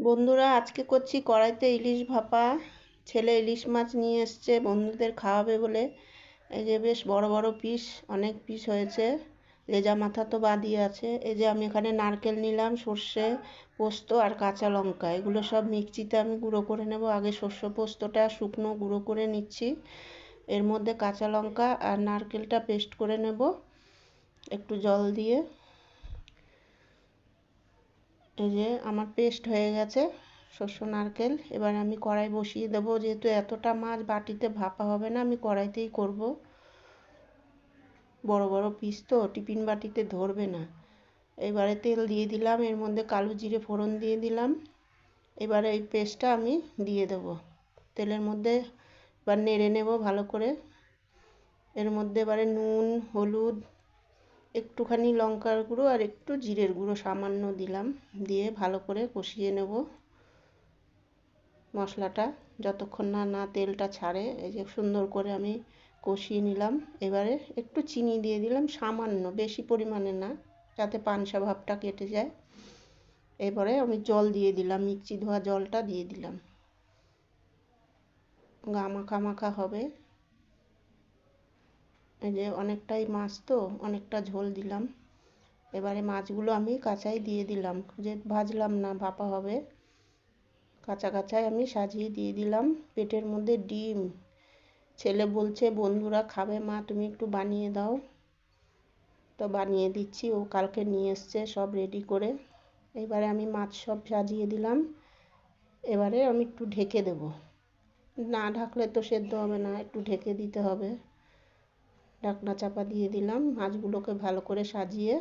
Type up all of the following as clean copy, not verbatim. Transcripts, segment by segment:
বন্ধুরা, আজকে করছি কড়াইতে ইলিশ ভাপা। ছেলে ইলিশ মাছ নিয়ে এসছে বন্ধুদের খাওয়াবে বলে। এই যে বেশ বড় বড় পিস, অনেক পিস হয়েছে। লেজা মাথা তো বাদই আছে। এই যে আমি এখানে নারকেল নিলাম, সর্ষে, পোস্ত আর কাঁচা লঙ্কা, এগুলো সব মিক্সিতে আমি গুঁড়ো করে নেব। আগে সর্ষে পোস্তটা শুকনো গুঁড়ো করে নিচ্ছি। এর মধ্যে কাঁচা লঙ্কা আর নারকেলটা পেস্ট করে নেব একটু জল দিয়ে। এই যে আমার পেস্ট হয়ে গেছে শস্য নারকেল। এবার আমি কড়াই বসিয়ে দেবো, যেহেতু এতটা মাছ বাটিতে ভাপা হবে না, আমি কড়াইতেই করব। বড় বড় পিস তো টিফিন বাটিতে ধরবে না। এবারে তেল দিয়ে দিলাম, এর মধ্যে কালো জিরে ফোড়ন দিয়ে দিলাম। এবারে এই পেস্টটা আমি দিয়ে দেব তেলের মধ্যে। এবার নেড়ে নেব ভালো করে। এর মধ্যে এবারে নুন, হলুদ, একটুখানি লঙ্কার গুঁড়ো আর একটু জিরের গুঁড়ো সামান্য দিলাম। দিয়ে ভালো করে কষিয়ে নেব মশলাটা, যতক্ষণ না না তেলটা ছাড়ে। এই যে সুন্দর করে আমি কষিয়ে নিলাম। এবারে একটু চিনি দিয়ে দিলাম সামান্য, বেশি পরিমাণে না, যাতে পানসা ভাবটা কেটে যায়। এবারে আমি জল দিয়ে দিলাম, মিক্সি ধোয়া জলটা দিয়ে দিলাম। মাখা মাখা হবে। এই যে অনেকটাই মাছ তো, অনেকটা ঝোল দিলাম। এবারে মাছগুলো আমি কাঁচাই দিয়ে দিলাম, যে ভাজলাম না, ভাপা হবে। কাঁচা কাঁচাই আমি সাজিয়ে দিয়ে দিলাম। পেটের মধ্যে ডিম। ছেলে বলছে বন্ধুরা খাবে, মা তুমি একটু বানিয়ে দাও। তো বানিয়ে দিচ্ছি, ও কালকে নিয়ে এসছে সব রেডি করে। এবারে আমি মাছ সব সাজিয়ে দিলাম। এবারে আমি একটু ঢেকে দেব, না ঢাকলে তো সেদ্ধ হবে না, একটু ঢেকে দিতে হবে। ঢাকনা চাপা দিয়ে দিলাম, মাছগুলোকে ভালো করে সাজিয়ে।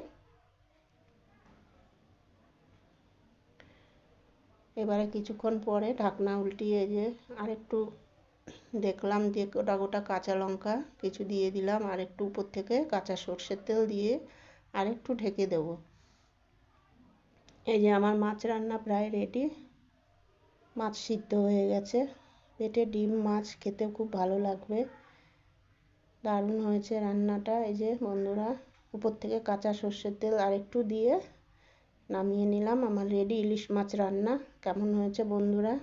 এবারে কিছুক্ষণ পরে ঢাকনা উল্টিয়ে যে আরেকটু দেখলাম যে গোটা গোটা কাঁচা লঙ্কা কিছু দিয়ে দিলাম, আর একটু উপর থেকে কাঁচা সর্ষের তেল দিয়ে আর একটু ঢেকে দেব। এই যে আমার মাছ রান্না প্রায় রেডি। মাছ সিদ্ধ হয়ে গেছে। পেটে ডিম মাছ খেতে খুব ভালো লাগবে। দারুণ হয়েছে রান্নাটা। এই যে বন্ধুরা, উপর থেকে কাঁচা সর্ষের তেল আর একটু দিয়ে নামিয়ে নিলাম। আমার রেডি ইলিশ মাছ রান্না। কেমন হয়েছে বন্ধুরা?